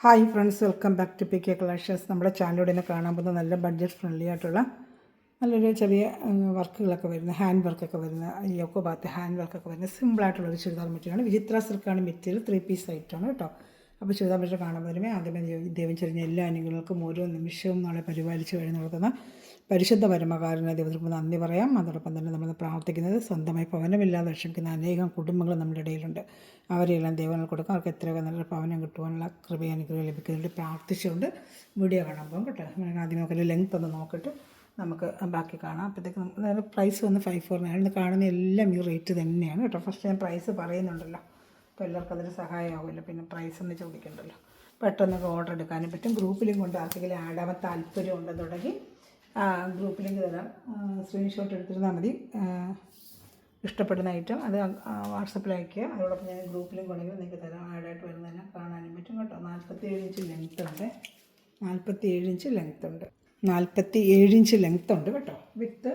Hi friends, welcome back to PK collections. നമ്മുടെ ചാനലിലൂടെ തന്നെ കാണാൻ പോകുന്ന നല്ല ബഡ്ജറ്റ് ഫ്രണ്ട്ലി ആയിട്ടുള്ള നല്ലൊരു ചെറിയ വർക്കുകളൊക്കെ വരുന്ന ഹാൻഡ് വർക്കൊക്കെ വരുന്ന യോക്കോ ഭാഗത്ത് ഹാൻഡ് വർക്കൊക്കെ വരുന്ന സിമ്പിളായിട്ടുള്ളൊരു ചുരിദാർ മെറ്റീരിയലാണ്. വിചിത്ര സിൽക്കാണ് മെറ്റീരിയൽ, 3 പീസ് ഐറ്റമാണ് കേട്ടോ. അപ്പോൾ ചുരിദാർ മെറ്റീരിയൽ കാണുന്നതിനുമേ ആദ്യമേ ദൈവം ചെറിഞ്ഞ എല്ലാ അനുഗ്രഹങ്ങൾക്കും ഓരോ നിമിഷവും നാളെ പരിപാലിച്ച് കഴിഞ്ഞ് നടത്തുന്ന പരിശുദ്ധ പരമകാരുണ്യ ദൈവത്തിന് നന്ദി പറയാം. അതോടൊപ്പം തന്നെ നമ്മൾ പ്രാർത്ഥിക്കുന്നത് സ്വന്തമായി ഭവനമില്ലാതെ വിഷമിക്കുന്ന അനേകം കുടുംബങ്ങൾ നമ്മുടെ ഇടയിലുണ്ട്. അവരെല്ലാം ദൈവങ്ങൾ കൊടുക്കുക. അവർക്ക് എത്രയൊക്കെ നല്ലൊരു ഭവനം കിട്ടുവാനുള്ള കൃപയാനുഗ്രഹം ലഭിക്കുന്നതിന് പ്രാർത്ഥിച്ചുകൊണ്ട് വീഡിയോ കാണാൻ പോകും കേട്ടോ. ആദ്യം നോക്കല് ലെങ്ത് ഒന്ന് നോക്കിയിട്ട് നമുക്ക് ബാക്കി കാണാം. അപ്പോഴത്തേക്ക് നമുക്ക് പ്രൈസ് വന്ന് 549. ഇന്ന് കാണുന്ന എല്ലാം ഈ റേറ്റ് തന്നെയാണ് കേട്ടോ. ഫസ്റ്റ് ഞാൻ പ്രൈസ് പറയുന്നുണ്ടല്ലോ, അപ്പോൾ എല്ലാവർക്കും അതൊരു സഹായമാകുമല്ലോ. പിന്നെ പ്രൈസ് ഒന്ന് ചോദിക്കണ്ടല്ലോ. പെട്ടെന്നൊക്കെ ഓർഡർ എടുക്കാനും പറ്റും. ഗ്രൂപ്പിലും കൊണ്ട് ആർക്കെങ്കിലും ആഡ് ആവാൻ താല്പര്യം ഉണ്ടെന്നുണ്ടെങ്കിൽ ഗ്രൂപ്പ് ലിങ്ക് തരാം. സ്ക്രീൻഷോട്ട് എടുത്തിരുന്നാൽ മതി. ഇഷ്ടപ്പെടുന്ന ഐറ്റം അത് വാട്സപ്പിൽ അയയ്ക്കുക. അതോടൊപ്പം ഞാൻ ഗ്രൂപ്പിലും കൊണ്ടെങ്കിൽ നിങ്ങൾക്ക് തരാം. ആഡായിട്ട് വരുന്നതെല്ലാം കാണാനും പറ്റും കേട്ടോ. 47 ഇഞ്ച് ലെങ്ത്ത് ഉണ്ട്. 47 ഇഞ്ച് ലെങ്ത്ത് ഉണ്ട്. 47 ഇഞ്ച് ലെങ്ത്ത് ഉണ്ട് കേട്ടോ. വിത്ത്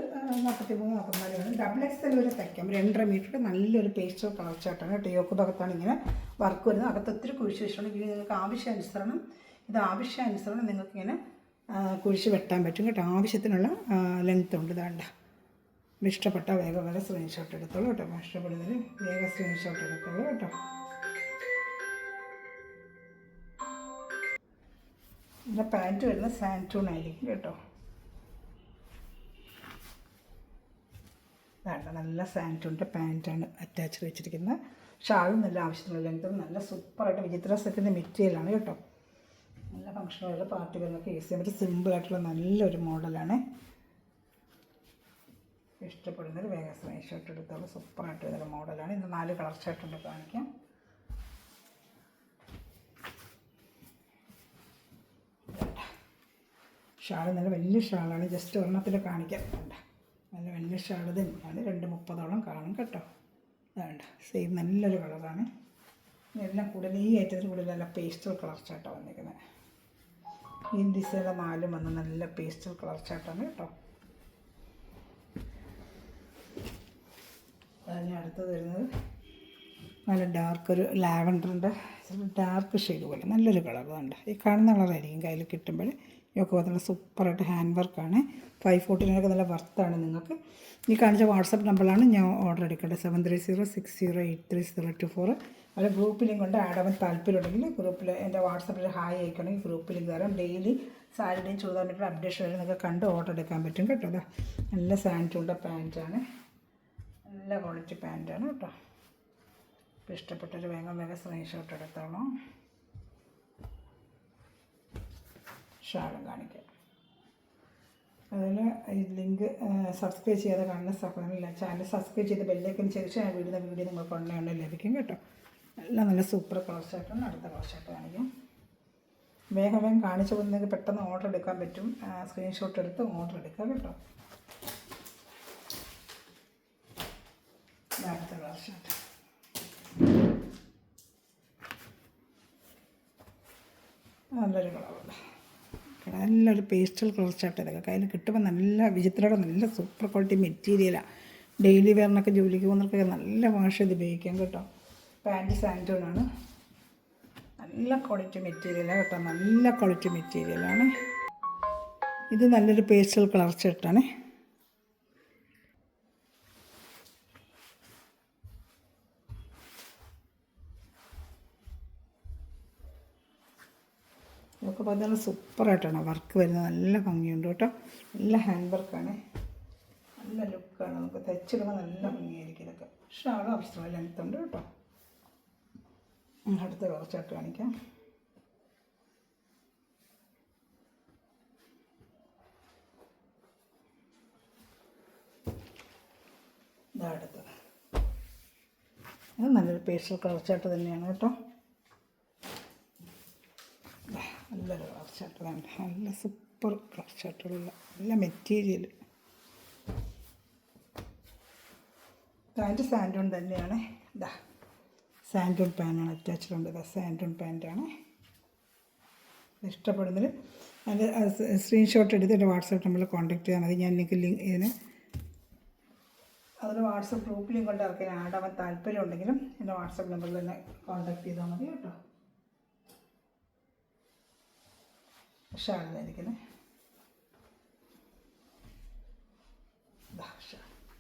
43 44 വേണം. ഡബിൾ XL വരെ തയ്ക്കാം. 2.5 മീറ്റർ നല്ലൊരു പേസ്റ്റൽ കളർ ചാർട്ടാണ് കേട്ടോ. യോക്ക് ഭാഗത്താണ് ഇങ്ങനെ വർക്ക് വരുന്നത്. അകത്ത് ഒത്തിരി കുഴിച്ച് വെച്ചിട്ടുണ്ട്. ഇനി നിങ്ങൾക്ക് ആവശ്യാനുസരണം നിങ്ങൾക്കിങ്ങനെ കുഴിച്ച് വെട്ടാൻ പറ്റും കേട്ടോ. ആവശ്യത്തിനുള്ള ലെങ്ത്ത് ഉണ്ട്. ഇതാണ്ട ഇഷ്ടപ്പെട്ട വേഗം വരെ സ്ക്രീൻഷോട്ട് എടുത്തോളൂ കേട്ടോ. ഇഷ്ടപ്പെടുന്നതിന് വേഗം സ്ക്രീൻഷോട്ട് എടുത്തോളൂ കേട്ടോ. ഇതിൻ്റെ പാൻറ്റ് വരുന്നത് സാൻറ്റൂൺ ആയിരിക്കും കേട്ടോ. വേണ്ട, നല്ല സാൻറ്റൂണിൻ്റെ പാൻറ്റാണ് അറ്റാച്ച് വെച്ചിരിക്കുന്നത്. ഷാളും നല്ല ആവശ്യത്തിനുള്ള ലെങ്ത്തും നല്ല സൂപ്പറായിട്ട് വിചിത്ര സെറ്റിൻ്റെ മെറ്റീരിയലാണ് കേട്ടോ. നല്ല ഫങ്ഷനുകളുടെ പാർട്ടി വരുന്നൊക്കെ യൂസ് ചെയ്യാൻ പറ്റും. സിമ്പിളായിട്ടുള്ള നല്ലൊരു മോഡലാണ്. ഇഷ്ടപ്പെടുന്നൊരു വേഗം സ്ക്രീൻഷോട്ട് എടുത്തോളൂ. സൂപ്പറായിട്ട് വരുന്നൊരു മോഡലാണ്. ഇന്ന് 4 കളർ ഷർട്ടുണ്ട് കാണിക്കാം. ഷാൾ നല്ല വലിയ ഷാളാണ്. ജസ്റ്റ് ഒരെണ്ണത്തിൽ കാണിക്കാം. വേണ്ട, നല്ല വലിയ ഷാൾ തന്നെയാണ്. 2.30 കാണും കേട്ടോ. വേണ്ട, സെയിം നല്ലൊരു കളറാണ്. എല്ലാം കൂടുതൽ ഈ ഐറ്റത്തിന് കൂടുതൽ നല്ല പേസ്റ്റൽ കളർ ചാട്ടാണ് വന്നിരിക്കുന്നത്. ഈ ഡിസൈനിലെ 4 വന്ന് നല്ല പേസ്റ്റൽ കളർ ചാട്ടാണ് കേട്ടോ. അതിന് അടുത്തത് വരുന്നത് നല്ല ഡാർക്കൊരു ലാവൻഡറിൻ്റെ ഡാർക്ക് ഷെയ്ഡ് പോലെ നല്ലൊരു കളർ. വേണ്ട, ഈ കാണുന്ന കളറായിരിക്കും കയ്യിൽ കിട്ടുമ്പോൾ. ഇതൊക്കെ നല്ല സൂപ്പറായിട്ട് ഹാൻഡ് വർക്കാണ്. 549 നല്ല വർത്താണ്. നിങ്ങൾക്ക് ഈ കാണിച്ച വാട്സപ്പ് നമ്പറിലാണ് ഞാൻ ഓർഡർ എടുക്കേണ്ടത്. 7306083024. അത് ഗ്രൂപ്പ് ലിങ്ക് കൊണ്ട് ആഡ് ആവാൻ താല്പര്യമുണ്ടെങ്കിൽ ഗ്രൂപ്പിൽ എൻ്റെ വാട്സപ്പിൽ ഹായ് അയക്കണമെങ്കിൽ ഗ്രൂപ്പ് ലിങ്ക് തരാം. ഡെയിലി സാരിയുടെയും ചുരിദാർ മെറ്റീരിയൽ അപ്ഡേഷൻ വരെ നിങ്ങൾക്ക് കണ്ട് ഓർഡർ എടുക്കാൻ പറ്റും കേട്ടോ. അതാ നല്ല സാൻറ്റൂണിൻ്റെ പാൻറ്റാണ്. നല്ല ക്വാളിറ്റി പാൻറ്റാണ് കേട്ടോ. ഇപ്പോൾ ഇഷ്ടപ്പെട്ടൊരു വേഗം സ്ക്രീൻഷോട്ട് എടുത്തോളാം. ഷാളും കാണിക്കാം. അതിൽ ഈ ലിങ്ക് സബ്സ്ക്രൈബ് ചെയ്യാതെ കാണുന്ന സഹോദരനില്ല, ചാനൽ സബ്സ്ക്രൈബ് ചെയ്ത് ബെല്ലേക്കിന് ശേഷം ഞാൻ വീഡിയോ നിങ്ങൾക്ക് ഉടനെ ലഭിക്കും കേട്ടോ. നല്ല സൂപ്പർ കളർ ഷർട്ടാണ്. അടുത്ത കളർ ഷർട്ട് കാണിക്കാം. വേഗം കാണിച്ചു പോകുന്നെങ്കിൽ പെട്ടെന്ന് ഓർഡർ എടുക്കാൻ പറ്റും. സ്ക്രീൻഷോട്ട് എടുത്ത് ഓർഡർ എടുക്കാം കേട്ടോ. അടുത്ത കളർ ഷർട്ട് നല്ലൊരു കളറുണ്ട്. നല്ലൊരു പേസ്റ്റൽ കളർ ഷർട്ട്. ഇതൊക്കെ കയ്യിൽ കിട്ടുമ്പോൾ നല്ല വിചിത്രയുടെ നല്ല സൂപ്പർ ക്വാളിറ്റി മെറ്റീരിയലാണ്. ഡെയിലി വെയറിനൊക്കെ ജോലിക്ക് പോകുന്നവർക്കൊക്കെ നല്ല വാഷ് ചെയ്ത് ഉപയോഗിക്കാം കേട്ടോ. പാൻറ്റ് സാൻറ്റൂണാണ്. നല്ല ക്വാളിറ്റി മെറ്റീരിയലാണ് കേട്ടോ. നല്ല ക്വാളിറ്റി മെറ്റീരിയലാണ്. ഇത് നല്ലൊരു പേസ്റ്റൽ കളർ ഷർട്ടാണ്. ഇതൊക്കെ പറഞ്ഞാൽ സൂപ്പറായിട്ടാണ് വർക്ക് വരുന്നത്. നല്ല ഭംഗിയുണ്ട് കേട്ടോ. നല്ല ഹാൻഡ് വർക്കാണ്. നല്ല ലുക്കാണ്. നമുക്ക് തയ്ച്ചിടുമ്പോൾ നല്ല ഭംഗിയായിരിക്കും. ഇതൊക്കെ ഷാളും ആവശ്യമുള്ള ലെങ്ത്ത് ഉണ്ട് കേട്ടോ. അടുത്ത കളർ ചാർട്ട് കാണിക്കാം. അടുത്തത് അത് നല്ലൊരു പേസ്റ്റൽ കളർ ചാർട്ട് തന്നെയാണ് കേട്ടോ. നല്ലൊരു കളർ ഷർട്ട് വേണ്ട. നല്ല സൂപ്പർ കളർ ഷർട്ടുകളുള്ള നല്ല മെറ്റീരിയൽ. പാൻറ്റ് സാൻറ്റൂൺ തന്നെയാണ്. ഇതാ സാൻറ്റൂൺ പാൻ്റാണ് അറ്റാച്ച്ഡ്. ഇതാ സാൻറ്റൂൺ പാൻറ്റാണ്. ഇഷ്ടപ്പെടുന്നതിൽ അത് സ്ക്രീൻഷോട്ട് എടുത്ത് എൻ്റെ വാട്സപ്പ് നമ്പറിൽ കോൺടാക്ട് ചെയ്താൽ മതി. ഞാൻ ഇതിന് അതൊരു വാട്സപ്പ് ഗ്രൂപ്പിലും കൊണ്ട് ഇറക്കി ആഡ് ആവാൻ താല്പര്യം ഉണ്ടെങ്കിലും എൻ്റെ വാട്സപ്പ് നമ്പറിൽ തന്നെ കോൺടാക്ട് ചെയ്താൽ മതി കേട്ടോ. ഷാളിലായിരിക്കുന്നത്.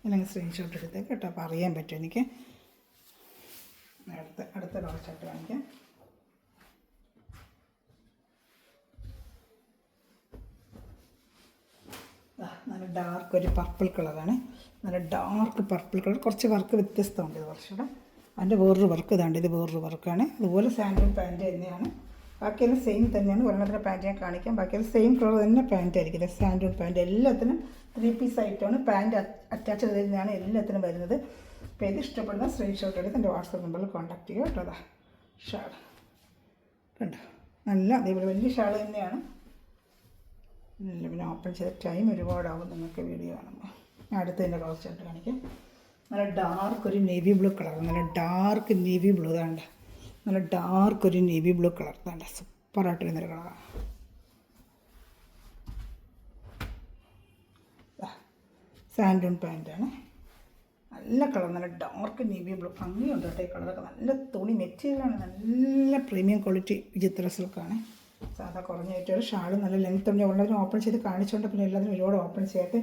ഇല്ലെങ്കിൽ സ്ക്രീൻഷോട്ട് എടുത്തേക്ക് കേട്ടോ, അപ്പോൾ അറിയാൻ പറ്റും എനിക്ക്. അടുത്ത കളർ ഷർട്ട് കാണിക്കാം. നല്ല ഡാർക്ക് ഒരു പർപ്പിൾ കളറാണ്. നല്ല ഡാർക്ക് പർപ്പിൾ കളർ, കുറച്ച് വർക്ക് വ്യത്യസ്തമുണ്ട് ഇത് കുറച്ചുകൂടെ. അതിൻ്റെ വേറൊരു വർക്ക് ഇതാണ്ട്, ഇത് വേറൊരു വർക്കാണ്. അതുപോലെ സാൻഡൽ പാൻറ്റ് തന്നെയാണ്, ബാക്കിയെല്ലാം സെയിം തന്നെയാണ്. ഒരെണ്ണത്തിൻ്റെ പാൻറ്റ് ഞാൻ കാണിക്കാം, ബാക്കിയെല്ലാം സെയിം കളർ തന്നെ പാൻറ്റ് ആയിരിക്കില്ല. സാൻഡൽ പാൻറ്റ് എല്ലാത്തിനും 3 പീസ് ആയിട്ടാണ് പാൻറ്റ് അറ്റാച്ച് ചെയ്ത് തന്നെയാണ് എല്ലാത്തിനും വരുന്നത്. അപ്പോൾ ഇത് ഇഷ്ടപ്പെടുന്ന സ്ക്രീൻഷോട്ട് എടുത്ത് എൻ്റെ വാട്സപ്പ് നമ്പറിൽ കോൺടാക്ട് ചെയ്യുക കേട്ടോ. അതാ ഷാൾ കണ്ടോ, നല്ല അതേപോലെ വലിയ ഷാൾ തന്നെയാണ്. നല്ല പിന്നെ ഓപ്പൺ ചെയ്ത ടൈം ഒരുപാടാവും നിങ്ങൾക്ക് വീഡിയോ കാണുമ്പോൾ. ഞാൻ അടുത്തതിൻ്റെ കളർ ഷർട്ട് കാണിക്കാം. നല്ല ഡാർക്ക് ഒരു നേവി ബ്ലൂ കളർ, നല്ല ഡാർക്ക് നേവി ബ്ലൂ ഇതാണ്ട്, നല്ല ഡാർക്ക് ഒരു നേവി ബ്ലൂ കളർ ഇതാണ്ട്, സൂപ്പറായിട്ട് വരുന്നൊരു കളറാണ്. സാൻഡൂൺ പാൻറ്റാണ്, നല്ല കളർ, നല്ല ഡാർക്ക് നേവി ബ്ലൂ, ഭംഗിയുണ്ട് കേട്ടോ ഈ കളറൊക്കെ. നല്ല തുണി മെറ്റീരിയലാണ്, നല്ല പ്രീമിയം ക്വാളിറ്റി വിചിത്ര സിൽക്കാണ്. സാധാ കുറഞ്ഞായിട്ട് ഒരു ഷാളും നല്ല ലെങ്ത് ഉണ്ട്. ഉള്ളതിന് ഓപ്പൺ ചെയ്ത് കാണിച്ചുകൊണ്ട് പിന്നെ എല്ലാത്തിനും ഒരുപാട് ഓപ്പൺ ചെയ്യാത്ത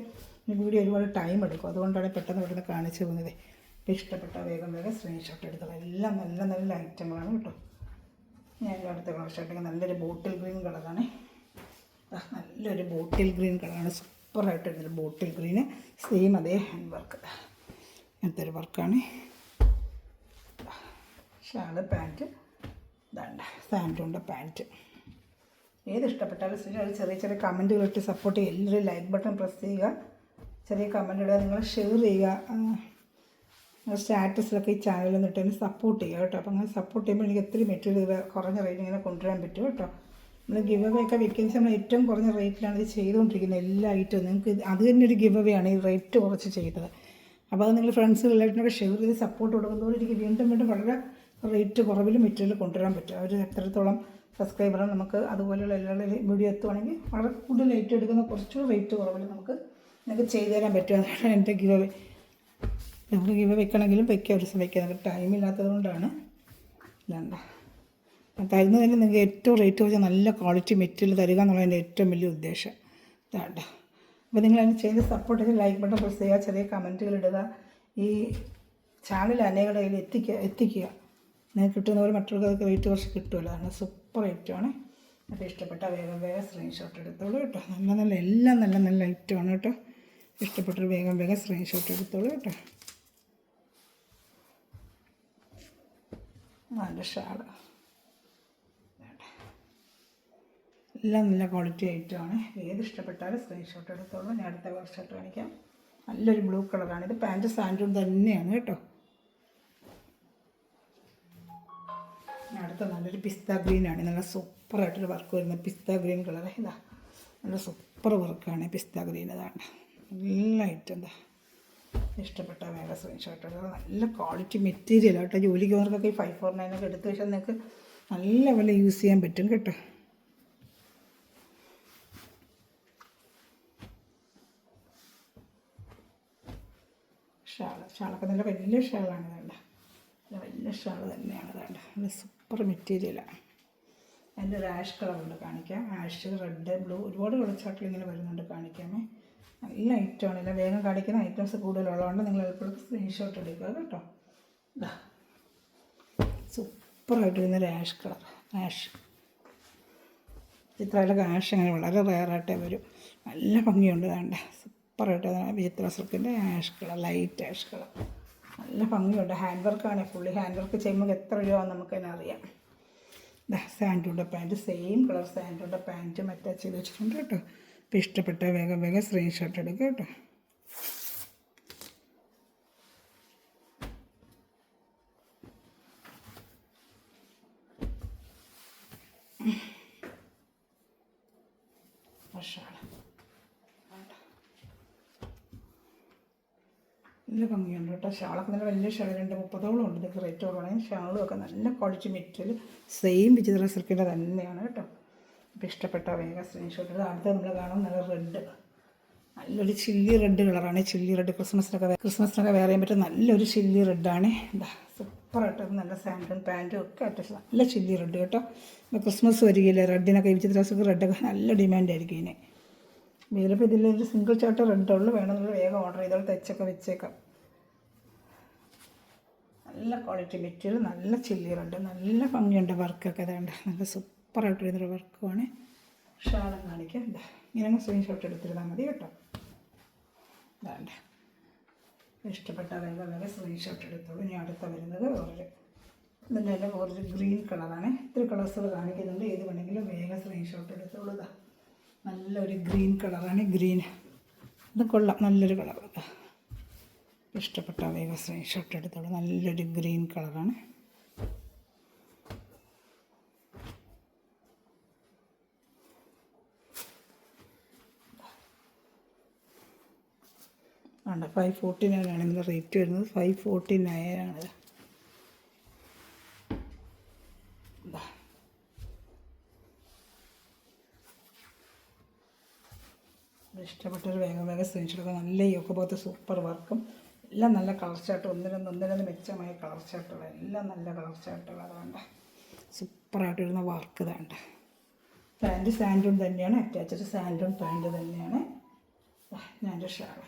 ഈ വീഡിയോ ഒരുപാട് ടൈം എടുക്കും, അതുകൊണ്ടാണ് പെട്ടെന്ന് കാണിച്ചു പോകുന്നത്. ഇപ്പോൾ ഇഷ്ടപ്പെട്ട വേഗം സ്ക്രീൻഷോട്ട് എടുത്തത്. എല്ലാം നല്ല നല്ല ഐറ്റങ്ങളാണ് കേട്ടോ. ഞാൻ അടുത്ത കളർ ഷർട്ടൊക്കെ നല്ലൊരു ബോട്ടിൽ ഗ്രീൻ കളറാണ്. നല്ലൊരു ബോട്ടിൽ ഗ്രീൻ കളറാണ്, സൂപ്പറായിട്ട് വരുന്നൊരു ബോട്ടിൽ ഗ്രീന്. സെയിം അതേ ഹാൻഡ് വർക്ക്, അങ്ങനത്തെ ഒരു വർക്കാണ്. ഷാള് പാൻറ്റ് ഇതാണ്ട്, സാൻഡൂണിൻ്റെ പാൻറ്റ്. ഏത് ഇഷ്ടപ്പെട്ടാലും ചെറിയ ചെറിയ കമൻറ്റുകളിട്ട് സപ്പോർട്ട് ചെയ്യുക. എല്ലാവരും ലൈക്ക് ബട്ടൺ പ്രസ് ചെയ്യുക, ചെറിയ കമൻറ്റ് ഇടുക, നിങ്ങൾ ഷെയർ ചെയ്യുക, സ്റ്റാറ്റസിലൊക്കെ ഈ ചാനലിൽ നിന്നിട്ട് സപ്പോർട്ട് ചെയ്യുക കേട്ടോ. അപ്പോൾ അങ്ങനെ സപ്പോർട്ട് ചെയ്യുമ്പോൾ എനിക്ക് ഒത്തിരി മെറ്റീരിയൽ കുറഞ്ഞ റേറ്റ് ഇങ്ങനെ കൊണ്ടുവരാൻ പറ്റും കേട്ടോ. നമ്മൾ ഗിവ് അവേ ഒക്കെ വെക്കുന്ന നമ്മൾ ഏറ്റവും കുറഞ്ഞ റേറ്റിലാണ് ഇത് ചെയ്തുകൊണ്ടിരിക്കുന്നത് എല്ലാ ഐറ്റവും. നിങ്ങൾക്ക് അത് തന്നെ ഒരു ഗിവ് അവേ ആണ് ഈ റേറ്റ് കുറച്ച് ചെയ്തത്. അപ്പോൾ അത് നിങ്ങൾ ഫ്രണ്ട്സ് റിലേറ്റീവിനൊക്കെ ഷെയർ ചെയ്ത് സപ്പോർട്ട് കൊടുക്കുന്നതോടെ എനിക്ക് വീണ്ടും വളരെ റേറ്റ് കുറവിൽ മെറ്റീരിയൽ കൊണ്ടുവരാൻ പറ്റും. അവർ എത്രത്തോളം സബ്സ്ക്രൈബറാണ് നമുക്ക് അതുപോലെയുള്ള എല്ലാ വീഡിയോ എത്തുവാണെങ്കിൽ വളരെ കൂടുതൽ റേറ്റ് എടുക്കുന്ന കുറച്ചുകൂടി റേറ്റ് കുറവിൽ നിങ്ങൾക്ക് ചെയ്തു തരാൻ പറ്റും. അതാണ് എൻ്റെ ഗിവ് അവേ. നമുക്ക് ഗിവ് വെക്കണമെങ്കിലും വെക്കാം, ഒരു ദിവസം വെക്കാം, നമുക്ക് ടൈമില്ലാത്തത് കൊണ്ടാണ്. ഇല്ലാണ്ട തരുന്നതിന് നിങ്ങൾക്ക് ഏറ്റവും റേറ്റ് കുറച്ച് നല്ല ക്വാളിറ്റി മെറ്റീരിയൽ തരിക എന്നുള്ളതിൻ്റെ ഏറ്റവും വലിയ ഉദ്ദേശം ഇതാണ്ട. അപ്പോൾ നിങ്ങൾ അതിന് ചെയ്ത് സപ്പോർട്ട് ചെയ്ത് ലൈക്ക് ബട്ടൺ പ്രസ് ചെയ്യുക, ചെറിയ കമൻറ്റുകൾ ഇടുക, ഈ ചാനൽ അനേകരുടെ കയ്യിൽ എത്തിക്കുക. നിങ്ങൾക്ക് കിട്ടുന്നവർ മറ്റുള്ളവർക്ക് റേറ്റ് കുറച്ച് കിട്ടുമല്ലോ, അതാണ് സൂപ്പർ ഐറ്റമാണ്. അപ്പോൾ ഇഷ്ടപ്പെട്ട വേഗം സ്ക്രീൻഷോട്ട് എടുത്തോളൂ കേട്ടോ. നല്ല എല്ലാം നല്ല ഐറ്റമാണ് കേട്ടോ. ഇഷ്ടപ്പെട്ടൊരു വേഗം സ്ക്രീൻഷോട്ട് എടുത്തോളൂ കേട്ടോ. നല്ല ഷാള്, എല്ലാം നല്ല ക്വാളിറ്റി ഐറ്റമാണ്. ഏത് ഇഷ്ടപ്പെട്ടാലും സ്ക്രീൻഷോട്ട് എടുത്തോളൂ. ഞാൻ അടുത്ത കളർ ഷർട്ട് കാണിക്കാം. നല്ലൊരു ബ്ലൂ കളറാണ്. ഇത് പാൻറ്റ് സാൻഡൂൺ തന്നെയാണ് കേട്ടോ. അടുത്ത നല്ലൊരു പിസ്ത ഗ്രീനാണ്, നല്ല സൂപ്പറായിട്ടൊരു വർക്ക് വരുന്ന പിസ്ത ഗ്രീൻ കളർ. ഇതാ നല്ല സൂപ്പർ വർക്കാണ് പിസ്ത ഗ്രീൻ. ഇതാണ് നല്ല ഐറ്റം. എന്താ ഇഷ്ടപ്പെട്ട വേഗം സ്ക്രീൻഷോട്ട് എടുക്കുക. നല്ല ക്വാളിറ്റി മെറ്റീരിയൽ കേട്ടോ. ജോലിക്ക് പോകുന്നവർക്കൊക്കെ ഈ 549 ഒക്കെ എടുത്ത് വെച്ചാൽ നിങ്ങൾക്ക് നല്ല പോലെ യൂസ് ചെയ്യാൻ പറ്റും കേട്ടോ. ഷാളൊക്കെ നല്ല വലിയ ഷാളാണ്. വേണ്ട വലിയ ഷാൾ തന്നെയാണ്. വേണ്ട നല്ല സൂപ്പർ മെറ്റീരിയലാണ്. അതിൻ്റെ ഒരു ആഷ് കളറുണ്ട്, കാണിക്കാം. ആഷ്, റെഡ്, ബ്ലൂ, ഒരുപാട് കളർ ചാർട്ടിൽ ഇങ്ങനെ വരുന്നുണ്ട്, കാണിക്കാമേ. നല്ല ഐറ്റമാണ്. ഇല്ല വേഗം കാണിക്കുന്ന ഐറ്റംസ് കൂടുതലുള്ളതുകൊണ്ട് നിങ്ങൾ എപ്പോഴും സ്ക്രീൻഷോട്ട് എടുക്കുക കേട്ടോ. ഇതാ സൂപ്പറായിട്ട് വരുന്നൊരു ആഷ് കളർ. ആഷ് ചിത്രയിലൊക്കെ ആഷ് അങ്ങനെ വളരെ റെയറായിട്ടേ വരും. നല്ല ഭംഗിയുണ്ട്. വേണ്ട സൂപ്പറായിട്ട് വിചിത്ര സിൽക്കിൻ്റെ ash colour, light ash colour. നല്ല ഭംഗിയുണ്ട്. ഹാൻഡ് വർക്കാണ്, ഫുള്ളി ഹാൻഡ് വർക്ക് ചെയ്യുമ്പോൾ എത്ര രൂപ നമുക്ക് തന്നെ അറിയാം. സാൻഡൂണിൻ്റെ പാൻറ്റ്, സെയിം കളർ സാൻഡൂണിൻ്റെ പാൻറ്റും അറ്റാച്ച് ചെയ്ത് വെച്ചിട്ടുണ്ട് കേട്ടോ. അപ്പോൾ ഇഷ്ടപ്പെട്ട വേഗം സ്ക്രീൻഷോട്ട് എടുക്കുക കേട്ടോ. നല്ല ഭംഗിയുണ്ട് കേട്ടോ. ഷാളൊക്കെ നല്ല വലിയ ഷാൾ, 230ഓളം ഉണ്ട്. ഇതൊക്കെ റേറ്റ് കുറവാണെങ്കിൽ ഷാളും ഒക്കെ നല്ല ക്വാളിറ്റി മെറ്റീരിയൽ, സെയിം വിചിത്ര സിൽക്കിൻ്റെ തന്നെയാണ് കേട്ടോ. അപ്പോൾ ഇഷ്ടപ്പെട്ട വേഗം സ്ക്രീൻഷോട്ട് എടുത്ത്. അടുത്ത നമ്മൾ കാണാം നല്ല റെഡ്, നല്ലൊരു ചില്ലി റെഡ് കളറാണ്. ചില്ലി റെഡ് ക്രിസ്മസിനൊക്കെ വെയർ ചെയ്യാൻ പറ്റും നല്ലൊരു ചില്ലി റെഡാണ്. എന്താ സൂപ്പറായിട്ട് നല്ല സാൻഡൺ പാൻറ്റും ഒക്കെ അത്യാവശ്യം നല്ല ചില്ലി റെഡ് കേട്ടോ. ഇപ്പോൾ ക്രിസ്മസ് വരികയില്ലേ, റെഡിനൊക്കെ വിചിത്ര ഡ്രസ്സൊക്കെ റെഡൊക്കെ നല്ല ഡിമാൻഡായിരിക്കും ഇതിന്. ഇതിലിപ്പോൾ ഇതിലൊരു സിംഗിൾ ഷർട്ട് റെഡ് ഉള്ളൂ, വേണമെന്നുള്ള വേഗം ഓർഡർ ചെയ്തോളൂ, തെച്ചൊക്കെ വെച്ചേക്കാം. നല്ല ക്വാളിറ്റി മെറ്റീരിയൽ, നല്ല ചില്ലി റെഡ്, നല്ല ഭംഗിയുണ്ട് വർക്കൊക്കെ. അതുകൊണ്ട് നല്ല സൂപ്പറായിട്ട് വരുന്നൊരു വർക്കുമാണ്. ഷാളും കാണിക്കാം. ഇങ്ങനെ സ്ക്രീൻഷോട്ട് എടുത്തിരുന്നാൽ മതി കേട്ടോ. ഇതാണ്ട് ഇഷ്ടപ്പെട്ട വേഗം സ്ക്രീൻഷോട്ട് എടുത്തോളൂ. ഇനി അടുത്ത വരുന്നത് ഇതിൻ്റെ എല്ലാം വേറൊരു ഗ്രീൻ കളറാണ്. ഇത്തിരി കളേഴ്സുകൾ കാണിക്കുന്നുണ്ട്, ഏത് വേണമെങ്കിലും വേഗം സ്ക്രീൻഷോട്ട് എടുത്തോളൂ. ഇതാ നല്ലൊരു ഗ്രീൻ കളറാണ്. ഗ്രീൻ ഇത് കൊള്ളാം, നല്ലൊരു കളർ. ഇഷ്ടപ്പെട്ട വേഗം സ്ക്രീൻഷോട്ട് എടുത്തോളൂ. നല്ലൊരു ഗ്രീൻ കളറാണ്. ആണ് 549 ആണ് ഇതിൻ്റെ റേറ്റ് വരുന്നത്. 549 ആണ്. ഇഷ്ടപ്പെട്ടൊരു വേഗം സ്ക്രീൻഷോട്ട്. നല്ല യോക്ക് പോലത്തെ സൂപ്പർ വർക്കും എല്ലാം നല്ല കളർ ചാർട്ട്, ഒന്നിനൊന്ന് മെച്ചമായ കളർ ചാർട്ടുകൾ, എല്ലാം നല്ല കളർ ചാർട്ടുകൾ. അതുകൊണ്ട് സൂപ്പറായിട്ട് വരുന്ന വർക്ക് ഇതാണ്ട്. പാൻറ്റ് സാൻഡൂൺ തന്നെയാണ്, അറ്റാച്ച്ഡ് സാൻഡൂൺ പാൻറ്റ് തന്നെയാണ്. ഞാൻ്റെ ഷാൾ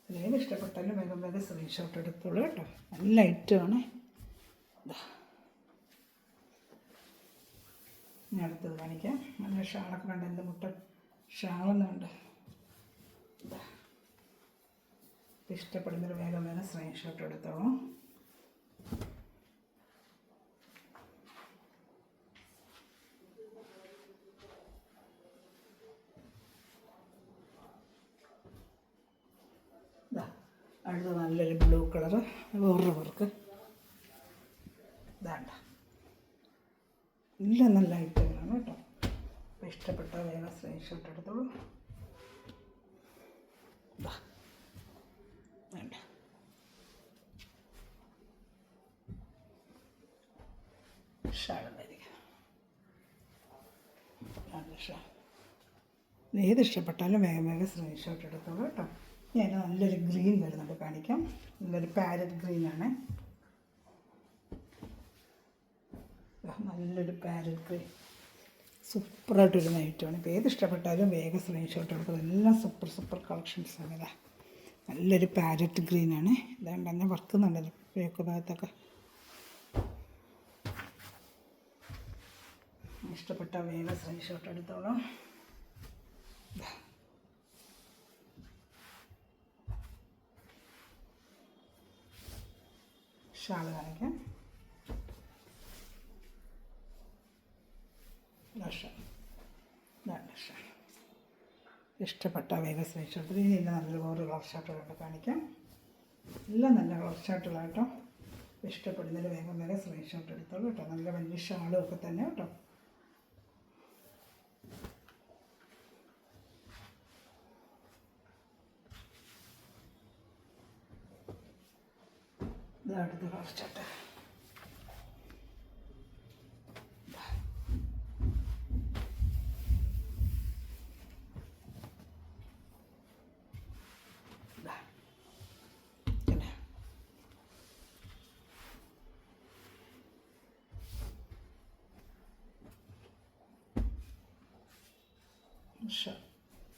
ഏത് ഇഷ്ടപ്പെട്ടാലും വേഗം സ്ക്രീൻഷോട്ട് എടുത്തോളൂ കേട്ടോ. നല്ല ഐറ്റമാണ്. ഞാൻ അടുത്തത് കാണിക്കാം. നല്ല ഷാളൊക്കെ കണ്ട് എൻ്റെ മുട്ട ഷാളെന്നുണ്ട്. ഇഷ്ടപ്പെടുന്നൊരു വേഗം സ്ക്രീൻഷോട്ട് എടുത്തോളൂ. അടുത്ത നല്ലൊരു ബ്ലൂ കളറ്, വേറൊരു വർക്ക്. ഇതാണ്ട എല്ലാം നല്ല ഐറ്റങ്ങളാണ് കേട്ടോ. അപ്പോൾ ഇഷ്ടപ്പെട്ട വേഗം സ്ക്രീൻഷോട്ട് എടുത്തോളൂ. വേണ്ട ഷാളായിരിക്കും. നല്ല ഷാൾ ഏത് ഇഷ്ടപ്പെട്ടാലും വേഗം സ്ക്രീൻഷോട്ട് എടുത്തോളൂ കേട്ടോ. ഞാൻ നല്ലൊരു ഗ്രീൻ വരുന്നുണ്ട്, കാണിക്കാം. നല്ലൊരു പാരറ്റ് ഗ്രീനാണ്. നല്ലൊരു പാരറ്റ് ഗ്രീൻ സൂപ്പറായിട്ട് വരുന്ന ഐറ്റമാണ്. ഇപ്പോൾ ഏത് ഇഷ്ടപ്പെട്ടാലും വേഗം സ്ക്രീൻഷോട്ട് എടുക്കുന്നത്. എല്ലാം സൂപ്പർ കളക്ഷൻസാണ്. ഇതാ നല്ലൊരു പാരറ്റ് ഗ്രീനാണ്. ഇതാണ്ട് തന്നെ വർക്കുന്നുണ്ടല്ലോ കിഴക്ക് ഭാഗത്തൊക്കെ. ഇഷ്ടപ്പെട്ട വേഗം സ്ക്രീൻഷോട്ട് എടുത്തോളാം. ഷാൾ കാണിക്കാം. ഇഷ്ടപ്പെട്ട വേഗം സ്ക്രീൻഷോട്ട്. ഇതിൽ നല്ല വേറെ കളർ ഷർട്ടുകളുണ്ട്, കാണിക്കാം. എല്ലാം നല്ല കളർ ഷർട്ടുകളാട്ടോ. ഇഷ്ടപ്പെടുന്നതിൽ വേഗം സ്ക്രീൻഷോട്ട് എടുത്തോളൂ കേട്ടോ. നല്ല വലിയ ഷാളും ഒക്കെ തന്നെ കേട്ടോ. ഇത് അടുത്ത കളർ ഷർട്ട്.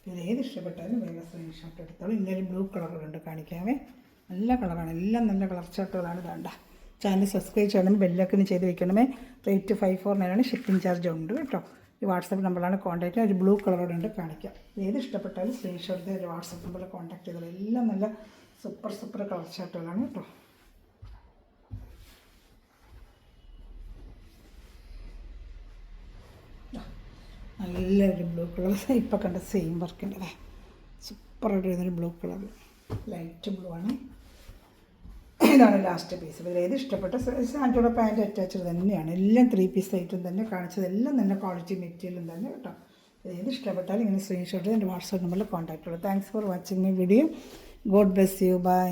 പിന്നെ ഏത് ഇഷ്ടപ്പെട്ടാലും വേഗം സ്ക്രീൻഷോട്ട് എടുത്തോളൂ. ഇന്നൊരു ബ്ലൂ കളറുണ്ട്, കാണിക്കാമേ. നല്ല കളറാണ്, എല്ലാം നല്ല കളർ ചാർട്ടുകളാണ്. വേണ്ട ചാനൽ സബ്സ്ക്രൈബ് ചെയ്യണം, ബെല്ലൊക്കെ ചെയ്ത് വെക്കണമേ. റേറ്റ് 549 ആണ്. ഷിപ്പിംഗ് ചാർജ് ഉണ്ട് കേട്ടോ. ഈ വാട്സപ്പ് നമ്പറിലാണ് കോൺടാക്ട് ചെയ്യുക. ഒരു ബ്ലൂ കളറോടെ ഉണ്ട്, കാണിക്കാം. ഏത് ഇഷ്ടപ്പെട്ടാലും സ്ക്രീൻഷോട്ട് ഒരു വാട്സപ്പ് നമ്പറിൽ കോൺടാക്ട് ചെയ്തോളൂ. എല്ലാം നല്ല സൂപ്പർ കളർ ചാർട്ടുകളാണ് കേട്ടോ. നല്ലൊരു ബ്ലൂ കളർ, ഇപ്പം കണ്ട സെയിം വർക്കിൻ്റെ സൂപ്പറായിട്ട് വരുന്നൊരു ബ്ലൂ കളർ, ലൈറ്റ് ബ്ലൂ ആണ്. ഇതാണ് ലാസ്റ്റ് പീസ്. ഇതിൽ ഏത് ഇഷ്ടപ്പെട്ട സാൻഡോടെ പാൻറ്റ് അറ്റാച്ച്ഡ് തന്നെയാണ്. എല്ലാം 3 പീസ് ഐറ്റം തന്നെ കാണിച്ചത്. എല്ലാം നല്ല ക്വാളിറ്റി മെറ്റീരിയലും തന്നെ കേട്ടോ. ഏത് ഇഷ്ടപ്പെട്ടാലും ഇങ്ങനെ സ്ക്രീൻഷോട്ട് എൻ്റെ വാട്സാപ്പ് നമ്പറിൽ കോൺടാക്ട് ചെയ്യുള്ളൂ. Thanks for watching my video. God bless you. By.